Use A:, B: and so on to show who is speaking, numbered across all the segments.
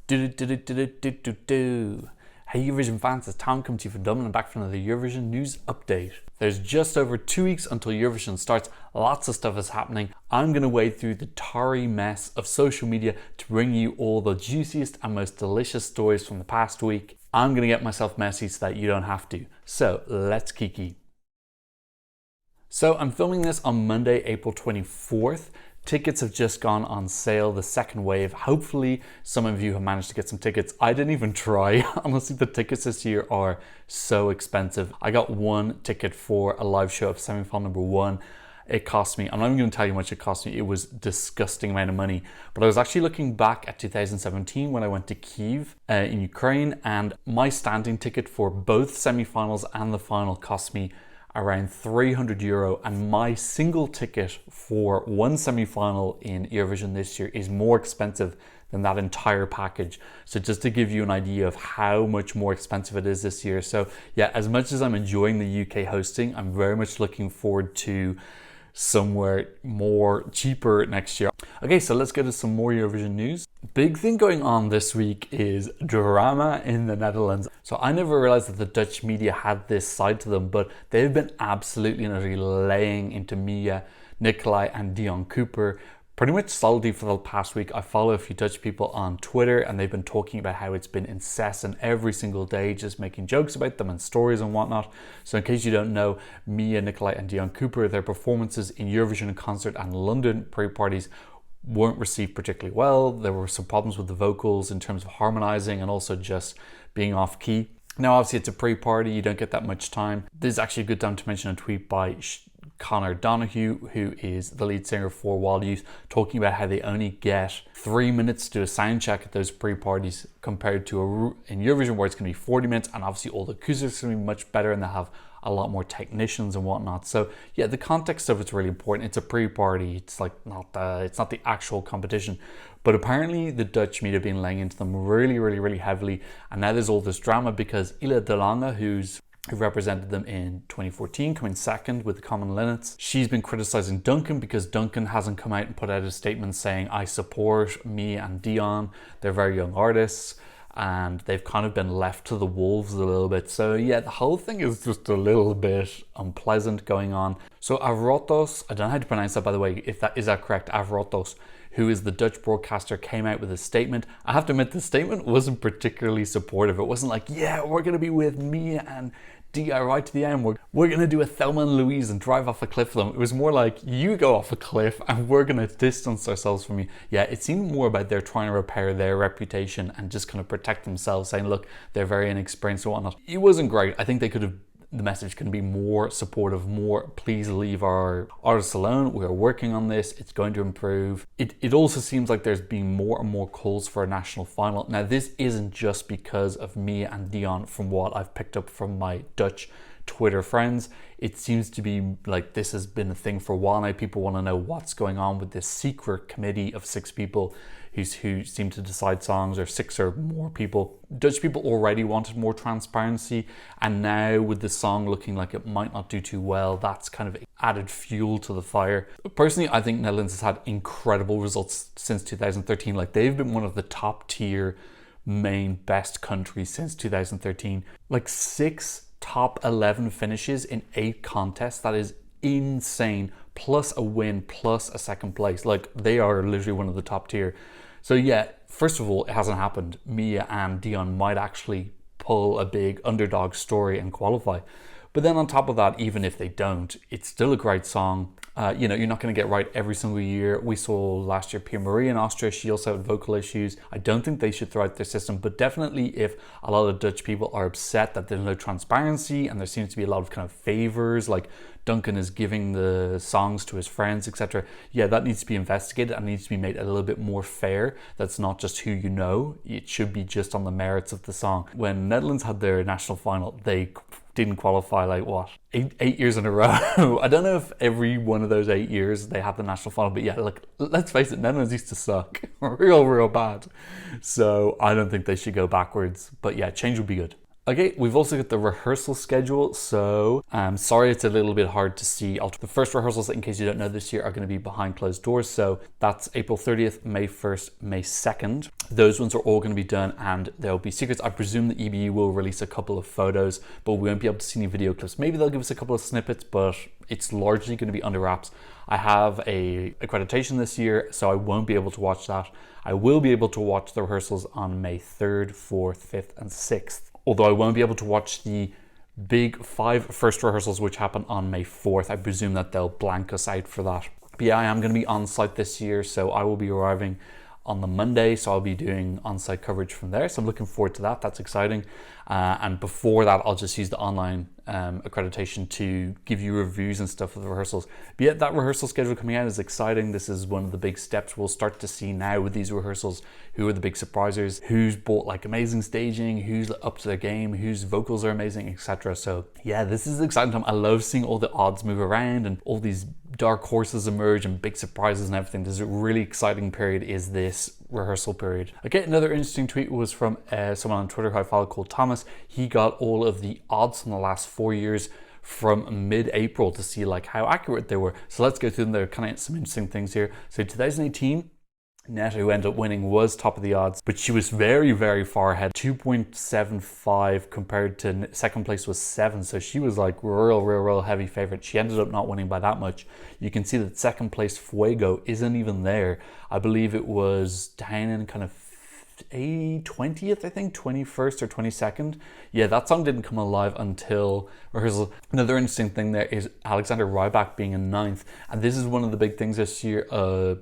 A: Hey Eurovision fans, it's Tom coming to you from Dublin and back for another Eurovision news update. There's just over 2 weeks until Eurovision starts. Lots of stuff is happening. I'm going to wade through the tarry mess of social media to bring you all the juiciest and most delicious stories from the past week. I'm going to get myself messy so that you don't have to. So let's kiki. So I'm filming this on Monday, April 24th. Tickets have just gone on sale, the second wave. Hopefully some of you have managed to get some tickets. I didn't even try. Honestly, the tickets this year are so expensive. I got one ticket for a live show of semi-final number 1. It cost me, I'm not even going to tell you how much it cost me. It was a disgusting amount of money. But I was actually looking back at 2017 when I went to Kyiv in Ukraine, and my standing ticket for both semi-finals and the final cost me around €300, and my single ticket for one semi-final in Eurovision this year is more expensive than that entire package. So just to give you an idea of how much more expensive it is this year. So yeah, as much as I'm enjoying the UK hosting, I'm very much looking forward to somewhere more cheaper next year. Okay, so let's get to some more Eurovision news. Big thing going on this week is drama in the Netherlands. So I never realized that the Dutch media had this side to them, but they've been absolutely and utterly laying into Mia, Nicolai and Dion Cooper pretty much solidly for the past week. I follow a few Dutch people on Twitter and they've been talking about how it's been incessant every single day, just making jokes about them and stories and whatnot. So in case you don't know, Mia, Nicolai and Dion Cooper, their performances in Eurovision concert and London pre-parties weren't received particularly well. There were some problems with the vocals in terms of harmonizing and also just being off key. Now obviously it's a pre-party, you don't get that much time. This is actually a good time to mention a tweet by Connor Donahue, who is the lead singer for Wild Youth, talking about how they only get 3 minutes to do a sound check at those pre-parties compared to in Eurovision where it's going to be 40 minutes, and obviously all the acoustics are going to be much better and they have a lot more technicians and whatnot. So yeah, the context of it's really important. It's a pre-party. It's like it's not the actual competition. But apparently the Dutch media have been laying into them really heavily, and now there's all this drama because Ila de Lange, who represented them in 2014, coming second with the Common Linnets. She's been criticizing Duncan because Duncan hasn't come out and put out a statement saying, I support Mia and Dion. They're very young artists and they've kind of been left to the wolves a little bit. So yeah, the whole thing is just a little bit unpleasant going on. So Avrotos, I don't know how to pronounce that by the way, if that is that correct, Avrotos, who is the Dutch broadcaster, came out with a statement. I have to admit, the statement wasn't particularly supportive. It wasn't like, yeah, we're going to be with Mia and Dia right to the end. We're going to do a Thelma and Louise and drive off a cliff for them. It was more like, you go off a cliff and we're going to distance ourselves from you. Yeah, it seemed more about they're trying to repair their reputation and just kind of protect themselves, saying, look, they're very inexperienced and whatnot. It wasn't great. I think they could have, the message can be more supportive, more please leave our artists alone. We are working on this. It's going to improve. It also seems like there's been more and more calls for a national final. Now, this isn't just because of Mia and Dion from what I've picked up from my Dutch Twitter friends. It seems to be like this has been a thing for a while now. People want to know what's going on with this secret committee of 6 people who seem to decide songs, or 6 or more people. Dutch people already wanted more transparency, and now with the song looking like it might not do too well, that's kind of added fuel to the fire. Personally, I think Netherlands has had incredible results since 2013. Like, they've been one of the top tier main best countries since 2013. Like 6 top 11 finishes in 8 contests. That is insane, plus a win, plus a second place. Like, they are literally one of the top tier. So yeah, first of all, it hasn't happened. Mia and Dion might actually pull a big underdog story and qualify. But then on top of that, even if they don't, it's still a great song. You know, you're not going to get right every single year. We saw last year Pia Marie in Austria. She also had vocal issues. I don't think they should throw out their system, but definitely if a lot of Dutch people are upset that there's no transparency and there seems to be a lot of kind of favors, like Duncan is giving the songs to his friends, etc. Yeah, that needs to be investigated and needs to be made a little bit more fair. That's not just who you know. It should be just on the merits of the song. When Netherlands had their national final, they didn't qualify like what, eight years in a row. I don't know if every one of those 8 years they had the national final, but yeah, look, let's face it, Netherlands used to suck real bad. So I don't think they should go backwards, but yeah, change would be good. Okay, we've also got the rehearsal schedule, so sorry it's a little bit hard to see. The first rehearsals, in case you don't know, this year are going to be behind closed doors, so that's April 30th, May 1st, May 2nd. Those ones are all going to be done and there'll be secrets. I presume the EBU will release a couple of photos, but we won't be able to see any video clips. Maybe they'll give us a couple of snippets, but it's largely going to be under wraps. I have a accreditation this year, so I won't be able to watch that. I will be able to watch the rehearsals on May 3rd, 4th, 5th, and 6th. Although I won't be able to watch the big 5 first rehearsals which happen on May 4th. I presume that they'll blank us out for that. But yeah, I am going to be on site this year, so I will be arriving on the Monday, so I'll be doing on-site coverage from there. So I'm looking forward to that. That's exciting. And before that, I'll just use the online accreditation to give you reviews and stuff of the rehearsals. But yeah, that rehearsal schedule coming out is exciting. This is one of the big steps we'll start to see now with these rehearsals. Who are the big surprisers? Who's bought like amazing staging? Who's up to their game? Whose vocals are amazing, etc. So yeah, this is an exciting time. I love seeing all the odds move around and all these dark horses emerge and big surprises and everything. This is a really exciting period, is this rehearsal period. Okay, another interesting tweet was from someone on Twitter who I follow called Thomas. He got all of the odds from the last 4 years from mid-April to see like how accurate they were. So let's go through them. There are kind of some interesting things here. So 2018, Netta, who ended up winning, was top of the odds, but she was very, very far ahead. 2.75 compared to second place was 7. So she was like real heavy favorite. She ended up not winning by that much. You can see that second place Fuego isn't even there. I believe it was down in kind of 20th, I think, 21st or 22nd. Yeah, that song didn't come alive until rehearsal. Another interesting thing there is Alexander Rybak being in 9th. And this is one of the big things this year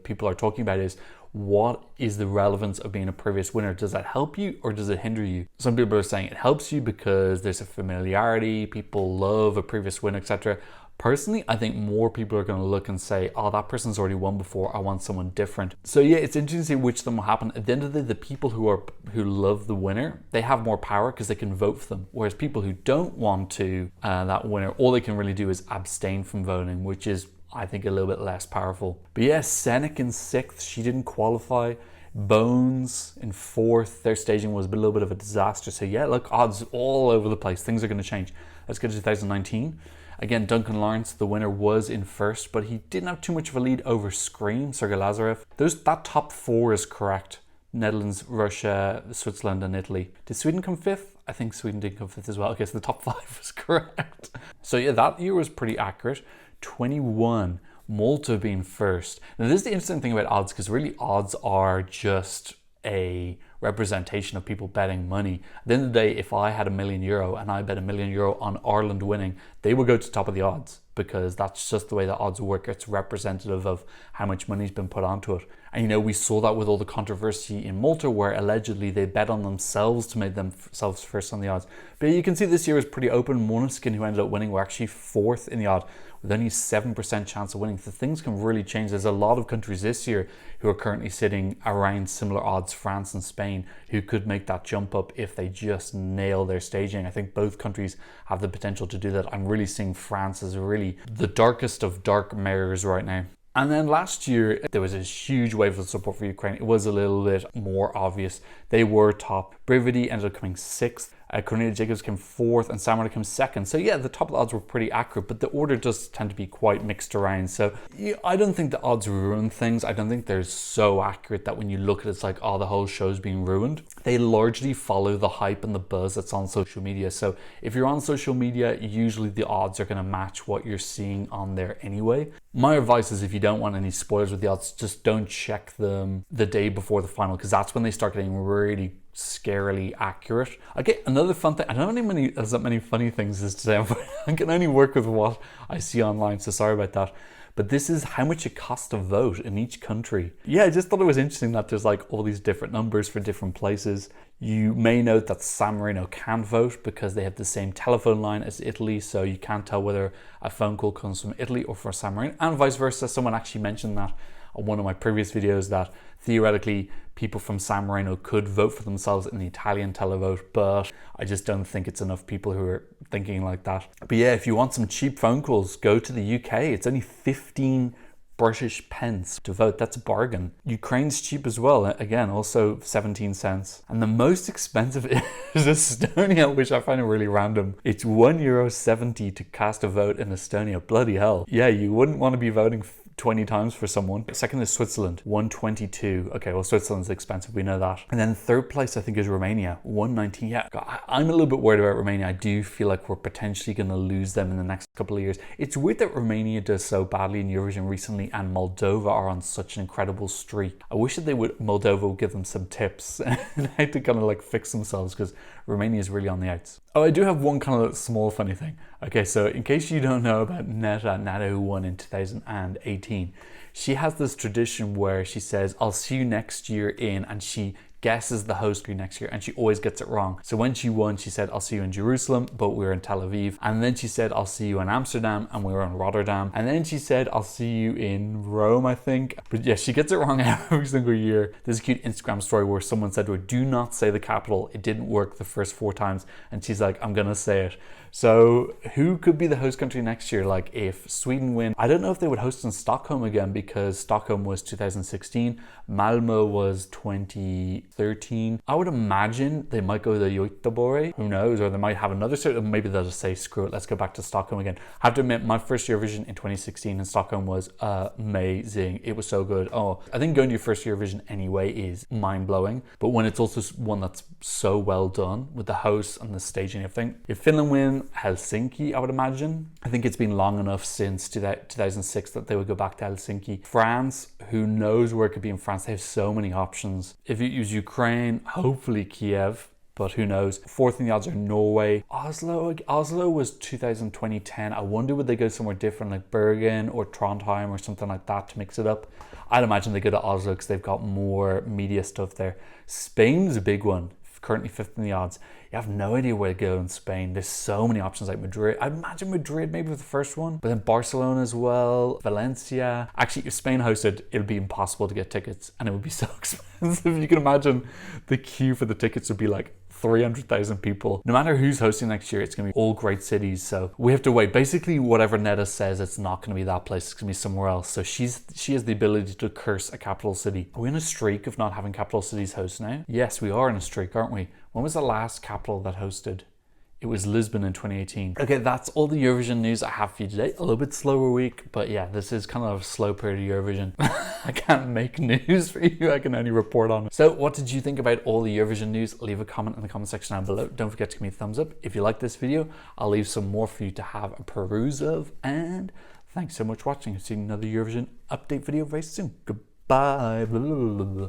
A: people are talking about is, what is the relevance of being a previous winner? Does that help you or does it hinder you? Some people are saying it helps you because there's a familiarity, people love a previous win, etc. Personally, I think more people are going to look and say, oh, that person's already won before, I want someone different. So yeah, it's interesting to see which of them will happen. At the end of the day, the people who love the winner, they have more power because they can vote for them. Whereas people who don't want to that winner, all they can really do is abstain from voting, which is, I think, a little bit less powerful. But yeah, Senek in 6th, she didn't qualify. Bones in 4th, their staging was a little bit of a disaster. So yeah, look, odds all over the place. Things are going to change. Let's go to 2019. Again, Duncan Lawrence, the winner, was in 1st, but he didn't have too much of a lead over Scream, Sergei Lazarev. That top 4 is correct. Netherlands, Russia, Switzerland, and Italy. Did Sweden come 5th? I think Sweden did come 5th as well. Okay, so the top 5 was correct. So yeah, that year was pretty accurate. 21, Malta being 1st. Now this is the interesting thing about odds, because really odds are just a representation of people betting money. At the end of the day, if I had €1 million and I bet €1 million on Ireland winning, they will go to the top of the odds, because that's just the way the odds work. It's representative of how much money's been put onto it. And you know, we saw that with all the controversy in Malta, where allegedly they bet on themselves to make themselves first on the odds. But you can see this year is pretty open. Måneskin, who ended up winning, were actually 4th in the odd with only 7% chance of winning. So things can really change. There's a lot of countries this year who are currently sitting around similar odds, France and Spain, who could make that jump up if they just nail their staging. I think both countries have the potential to do that. I'm really seeing France as really the darkest of dark mirrors right now. And then last year, there was a huge wave of support for Ukraine. It was a little bit more obvious. They were top. Brividi ended up coming 6th. Cornelia Jacobs came 4th and Samurai came 2nd. So yeah, the top of the odds were pretty accurate, but the order does tend to be quite mixed around. So yeah, I don't think the odds ruin things. I don't think they're so accurate that when you look at it, it's like, oh, the whole show's being ruined. They largely follow the hype and the buzz that's on social media. So if you're on social media, usually the odds are going to match what you're seeing on there anyway. My advice is, if you don't want any spoilers with the odds, just don't check them the day before the final, because that's when they start getting really scarily accurate. Okay, another fun thing. I don't know there's that many funny things as today. I can only work with what I see online, so sorry about that. But this is how much it costs to vote in each country. Yeah, I just thought it was interesting that there's like all these different numbers for different places. You may note that San Marino can't vote because they have the same telephone line as Italy, so you can't tell whether a phone call comes from Italy or from San Marino, and vice versa. Someone actually mentioned that on one of my previous videos, that theoretically people from San Marino could vote for themselves in the Italian televote, but I just don't think it's enough people who are thinking like that. But yeah, if you want some cheap phone calls, go to the UK. It's only 15 British pence to vote. That's a bargain. Ukraine's cheap as well. Again, also 17 cents. And the most expensive is Estonia, which I find it really random. It's €1.70 to cast a vote in Estonia. Bloody hell. Yeah, you wouldn't want to be voting 20 times for someone. Second is Switzerland, 122. Okay, well, Switzerland's expensive, we know that. And then third place, I think, is Romania, 119. Yeah, I'm a little bit worried about Romania. I do feel like we're potentially going to lose them in the next couple of years. It's weird that Romania does so badly in Eurovision recently and Moldova are on such an incredible streak. I wish that Moldova would give them some tips and how to kind of like fix themselves, because Romania is really on the outs. Oh, I do have one kind of small funny thing. Okay, so in case you don't know about Netta who won in 2018, she has this tradition where she says, I'll see you next year and she guesses the host next year and she always gets it wrong. So when she won, she said, I'll see you in Jerusalem, but we were in Tel Aviv. And then she said, I'll see you in Amsterdam, and we were in Rotterdam. And then she said, I'll see you in Rome, I think. But yeah, she gets it wrong every single year. There's a cute Instagram story where someone said to her, do not say the capital. It didn't work the first 4 times. And she's like, I'm gonna say it. So who could be the host country next year? Like if Sweden win, I don't know if they would host in Stockholm again, because Stockholm was 2016, Malmö was 2013. I would imagine they might go to Göteborg, who knows, or they might have another sort of, maybe they'll just say, screw it, let's go back to Stockholm again. I have to admit, my first Eurovision in 2016 in Stockholm was amazing. It was so good. Oh, I think going to your first Eurovision anyway is mind-blowing, but when it's also one that's so well done with the hosts and the staging and everything. If Finland win, Helsinki, I would imagine. I think it's been long enough since 2006 that they would go back to Helsinki. France, who knows where it could be in France? They have so many options. If you use Ukraine, hopefully Kiev, but who knows? Fourth in the odds are Norway. Oslo was 2010. I wonder would they go somewhere different like Bergen or Trondheim or something like that to mix it up. I'd imagine they go to Oslo because they've got more media stuff there. Spain's a big one, currently 5th in the odds. You have no idea where to go in Spain. There's so many options like Madrid. I'd imagine Madrid maybe for the first one, but then Barcelona as well, Valencia. Actually, if Spain hosted, it would be impossible to get tickets and it would be so expensive. You can imagine the queue for the tickets would be like 300,000 people. No matter who's hosting next year, it's going to be all great cities. So we have to wait. Basically, whatever Netta says, it's not going to be that place. It's going to be somewhere else. So she has the ability to curse a capital city. Are we in a streak of not having capital cities host now? Yes, we are in a streak, aren't we? When was the last capital that hosted? It was Lisbon in 2018. Okay, that's all the Eurovision news I have for you today. A little bit slower week, but yeah, this is kind of a slow period of Eurovision. I can't make news for you, I can only report on it. So what did you think about all the Eurovision news? Leave a comment in the comment section down below. Don't forget to give me a thumbs up. If you like this video, I'll leave some more for you to have a peruse of. And thanks so much for watching. I'll see you in another Eurovision update video very soon. Goodbye. Blah, blah, blah, blah.